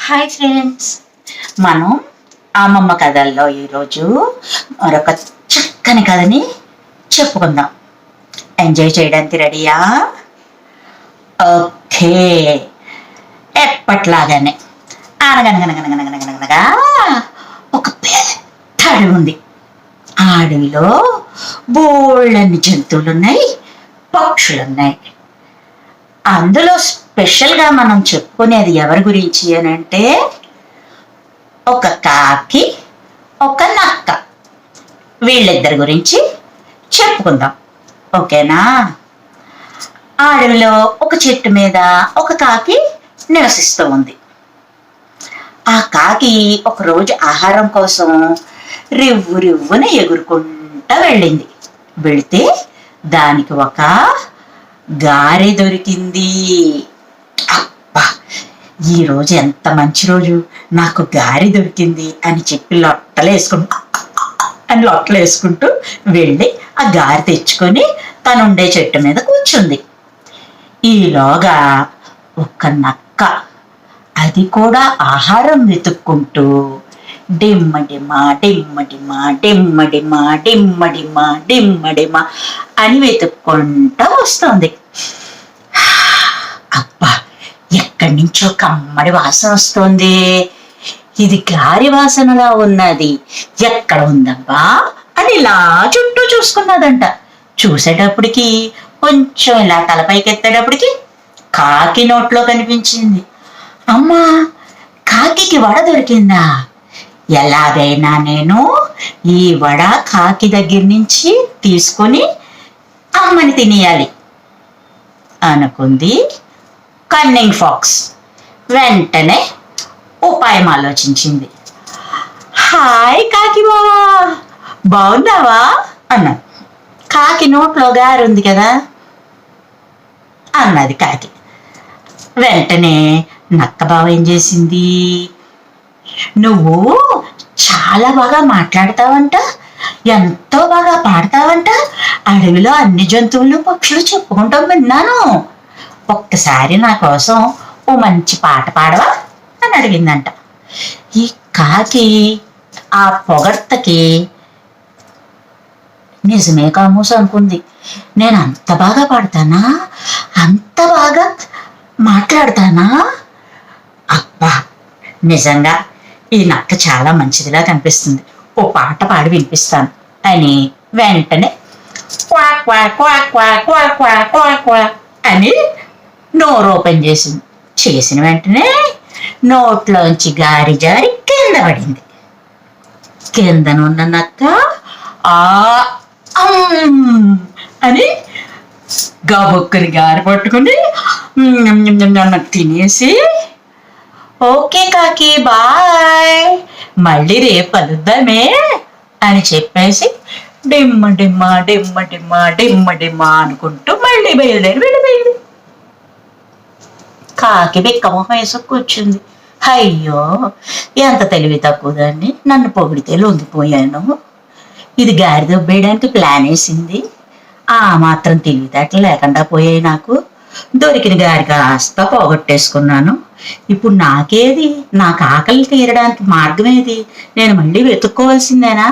Hi friends, మనం అమ్మమ్మ కథల్లో ఈరోజు మరొక చక్కని కథని చెప్పుకుందాం. ఎంజాయ్ చేయడానికి రెడీయా? ఓకే. ఎప్పట్లాగానే అనగనగనగనగనగనగనగా ఒక పెద్ద అడవి ఉంది. ఆ అడవిలో బోళ్ళన్ని జంతువులు ఉన్నాయి, పక్షులున్నాయి. అందులో స్పెషల్గా మనం చెప్పుకునేది ఎవరి గురించి అని అంటే ఒక కాకి, ఒక నక్క, వీళ్ళిద్దరి గురించి చెప్పుకుందాం. ఓకేనా? ఆ అడవిలో ఒక చెట్టు మీద ఒక కాకి నివసిస్తూ ఉంది. ఆ కాకి ఒకరోజు ఆహారం కోసం రివ్వు రివ్వున ఎగురుకుంటా వెళ్ళింది. వెళితే దానికి ఒక గారె దొరికింది. అబ్బా, ఈరోజు ఎంత మంచి రోజు, నాకు గారె దొరికింది అని చెప్పి లొట్టలు వేసుకుంటూ వెళ్ళి ఆ గారె తెచ్చుకొని తనుండే చెట్టు మీద కూర్చుంది. ఈలోగా ఒక నక్క, అది కూడా ఆహారం వెతుక్కుంటూ డిమ్మ డిమ్మ డిమ్మ డిమ్మ డిమ్మ డిమ్మ డిమ్మ డిమ్మ డిమ్మ డిమ్మ అని వెతుక్కుంటూ వస్తుంది. అబ్బా, ఎక్కడి నుంచో కమ్మడి వాసన వస్తుంది. ఇది గారి వాసనలా ఉన్నది, ఎక్కడ ఉందబ్బా అని ఇలా చుట్టూ చూసుకున్నదంట. చూసేటప్పటికి కొంచెం ఇలా తలపైకి ఎత్తేటప్పటికి కాకి నోట్లో కనిపించింది. అమ్మా, కాకి వడ దొరికిందా? ఎలాగైనా నేను ఈ వడ కాకి దగ్గర నుంచి తీసుకొని అమ్మని తినేయాలి అనుకుంది కన్నింగ్ ఫాక్స్. వెంటనే ఉపాయం ఆలోచించింది. హాయ్ కాకి బావా, బాగున్నావా అన్నాడు. కాకి నోట్లో గారుంది కదా అన్నది కాకి. వెంటనే నక్క బావ ఏం చేసింది, నువ్వు చాలా బాగా మాట్లాడతావంట, ఎంతో బాగా పాడతావంట, అడవిలో అన్ని జంతువులు పక్షులు చెప్పుకుంటాం విన్నాను, ఒక్కసారి నా కోసం ఓ మంచి పాట పాడవా అని అడిగిందంట. ఈ కాకి ఆ పొగడ్తకి నిజమే కామోసు అనుకుంది. నేను అంత బాగా పాడతానా, అంత బాగా మాట్లాడతానా? అబ్బా, నిజంగా ఈ నక్క చాలా మంచిదిలా కనిపిస్తుంది, ఓ పాట పాడి వినిపిస్తాను అని వెంటనే quack quack quack quack quack quack quack quack అని నోరు ఓపెన్ చేసింది. చేసిన వెంటనే నోట్లోంచి గారి జారి కింద పడింది. కిందనున్న నక్క ఆ అని గబుక్కుని గారి పట్టుకుని తినేసి ఓకే కాకి బాయ్, మళ్ళీ రేపు కలుద్దామే అని చెప్పేసి డిమ్మ డిమ్మ డిమ్మ డిమ్మ డిమ్మ డిమ్మ అనుకుంటూ మళ్ళీ బయలుదేరి వెళ్ళిపోయింది. కాకి బిక్కమొహం వేసి కూర్చుంది. అయ్యో, ఎంత తెలివి తక్కువదాన్ని, నన్ను పొగిడితే లొంగిపోయాను. ఇది గారి దొబ్బేయడానికి ప్లాన్ వేసింది, ఆ మాత్రం తెలివితేటలు లేకుండా పోయాయి నాకు. దొరికిన గారి కాస్త పోగొట్టేసుకున్నాను. ఇప్పుడు నాకేది, నాకు ఆకలి తీరడానికి మార్గం ఏది, నేను మళ్ళీ వెతుక్కోవాల్సిందేనా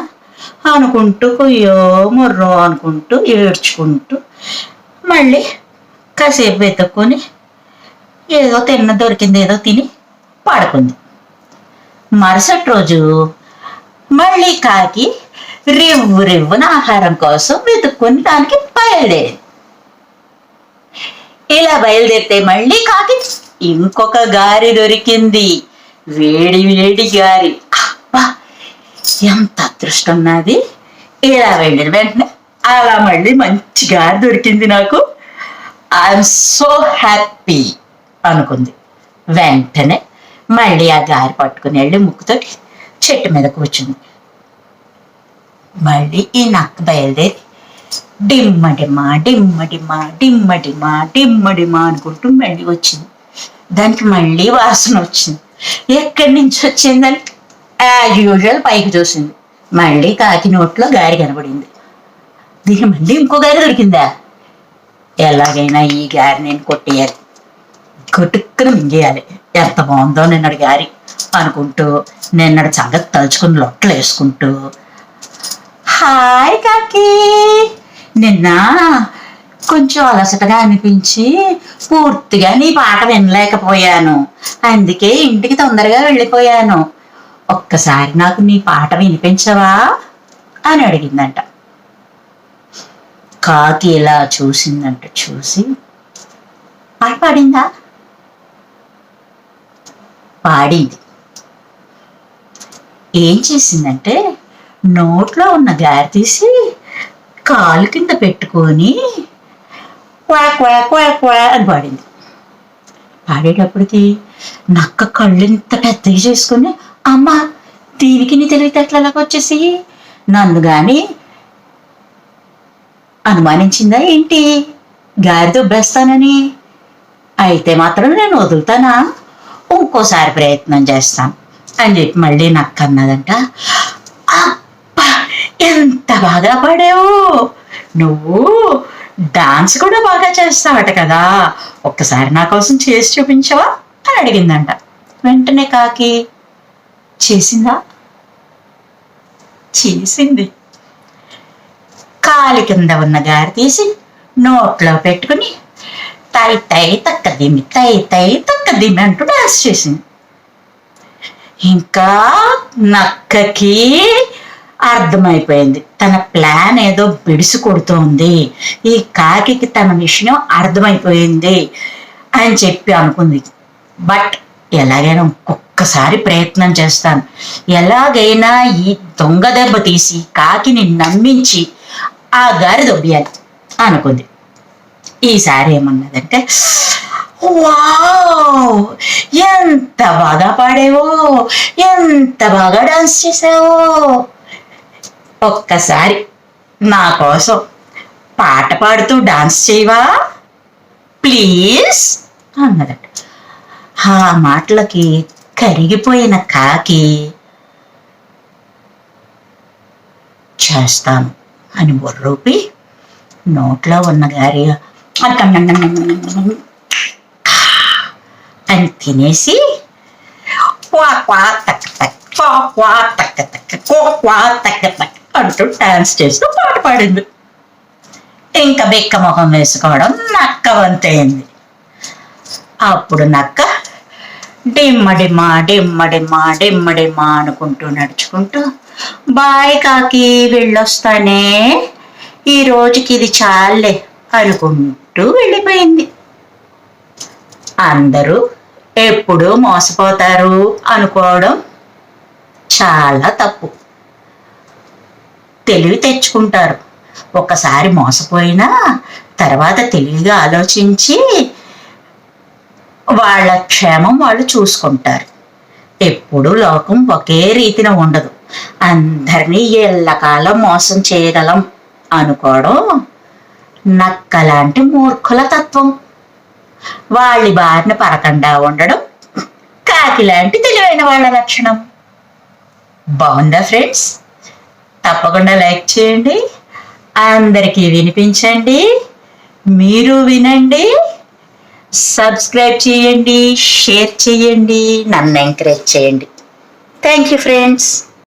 అనుకుంటూ కొయ్యో మొర్రో అనుకుంటూ ఏడ్చుకుంటూ మళ్ళీ కాసేపు వెతుక్కొని ఏదో దొరికింది ఏదో తిని పడుకుంది. మరుసటి రోజు మళ్ళీ కాకి రివ్వు రివ్వున ఆహారం కోసం వెతుక్కొని దానికి బయలుదేరింది. ఇలా బయలుదేరితే మళ్ళీ కాకి ఇంకొక గారి దొరికింది, వేడి వేడి గారి. అబ్బా, ఎంత అదృష్టం నాది. ఇలా వెళ్ళిన వెంటనే అలా మళ్ళీ మంచి గారి దొరికింది నాకు, ఐఎమ్ సో హ్యాపీ అనుకుంది. వెంటనే మళ్ళీ ఆ గారి పట్టుకుని వెళ్ళి ముక్కుతోటి చెట్టు మీద కూర్చుంది. మళ్ళీ ఈ నక్క బయలుదేరి డిమ్మ డిమ్మ డిమ్మ డిమ్మ డిమ్మ డిమ్మ డిమ్మ డిమ్మ అనుకుంటూ మళ్ళీ వచ్చింది. దానికి మళ్ళీ వాసన వచ్చింది. ఎక్కడి నుంచి వచ్చిందని యాజ్ యూజువల్ పైకి చూసింది. మళ్ళీ కాకి నోట్లో గారి కనబడింది. దీనికి మళ్ళీ ఇంకో గారి దొరికిందా? ఎలాగైనా ఈ గారి నేను కొట్టేయాలి, కొట్టుక్కుని మింగేయాలి. ఎంత బాగుందో నిన్నటి గారి. అనుకుంటూ నిన్నటి సంగతి తలుచుకుని లొట్టలు వేసుకుంటూ, హాయ్ కాకి, నిన్న కొంచెం అలసటగా అనిపించి పూర్తిగా నీ పాట వినలేకపోయాను, అందుకే ఇంటికి తొందరగా వెళ్ళిపోయాను, ఒక్కసారి నాకు నీ పాట వినిపించవా అని అడిగిందంట. కాకి ఇలా చూసిందంట. చూసి, పాట పాడిందా? పాడింది. ఏం చేసిందంటే నోట్లో ఉన్న గారి తీసి కాలు కింద పెట్టుకొని క్వాక్ క్వాక్ క్వాక్ క్వాక్ అని పాడింది. పాడేటప్పటికి నక్క కళ్ళు ఇంత పెద్దగా చేసుకుని, అమ్మ దీనికి నీ తెలివితేటలకు వచ్చేసి నన్ను గాని అనుమానించిందా ఏంటి గారి దుబ్బేస్తానని? అయితే మాత్రం నేను వదులుతానా, ఇంకోసారి ప్రయత్నం చేస్తాను అని చెప్పి మళ్ళీ నక్క అన్నదంట. అబ్బా ఎంత బాగా పాడావు, నువ్వు డాన్స్ కూడా బాగా చేస్తావట కదా, ఒక్కసారి నా కోసం చేసి చూపించవా అని అడిగిందంట. వెంటనే కాకి చేసిందా? చేసింది. కాలి కింద ఉన్న గారి తీసి నోట్లో పెట్టుకుని తై తై తక్కదిమి తై తై తక్కదిమి అంటూ డాన్స్ చేసింది. ఇంకా నక్కకి అర్థమైపోయింది తన ప్లాన్ ఏదో బిడిసి కొడుతోంది, ఈ కాకి తన విషయం అర్థమైపోయింది అని చెప్పి అనుకుంది. బట్ ఎలాగైనా ఒక్కొక్కసారి ప్రయత్నం చేస్తాను, ఎలాగైనా ఈ దొంగ దెబ్బ తీసి కాకిని నమ్మించి ఆ గారి దొబ్బియాలి అనుకుంది. ఈసారి ఏమన్నదంటే, వావ్ ఎంత బాగా పాడేవో, ఎంత బాగా డాన్స్ చేసావో, ఒక్కసారి నా కోసం పాట పాడుతూ డాన్స్ చేయవా ప్లీజ్ అన్నదట. ఆ మాటలకి కరిగిపోయిన కాకి చేస్తాను అని బొర్రూపి నోట్లో ఉన్న గారి అని తినేసి అంటూ డాన్స్ చేస్తూ పాట పాడింది. ఇంకా బెక్క మొహం వేసుకోవడం నక్క వంతైంది. అప్పుడు నక్క డిమ్మ డిమ్మ డిమ్మ డిమ్మ డిమ్మ డిమ్మ అనుకుంటూ నడుచుకుంటూ, బాయ్ కాకి వెళ్ళొస్తానే, ఈ రోజుకి ఇది చాలే అనుకుంటూ వెళ్ళిపోయింది. అందరూ ఎప్పుడూ మోసపోతారు అనుకోవడం చాలా తప్పు. తెలివి తెచ్చుకుంటారు. ఒకసారి మోసపోయినా తర్వాత తెలివిగా ఆలోచించి వాళ్ళ క్షేమం వాళ్ళు చూసుకుంటారు. ఎప్పుడు లోకం ఒకే రీతిన ఉండదు. అందరినీ ఎల్లకాలం మోసం చేయగలం అనుకోవడం నక్కలాంటి మూర్ఖుల తత్వం. వాళ్ళ బారిన పడకుండా ఉండడం కాకి లాంటి తెలివైన వాళ్ళ లక్షణం. బాగుందా ఫ్రెండ్స్? తప్పకుండా లైక్ చేయండి, అందరికీ వినిపించండి, మీరు వినండి, సబ్స్క్రైబ్ చేయండి, షేర్ చేయండి, నన్ను ఎంకరేజ్ చేయండి. Thank you friends.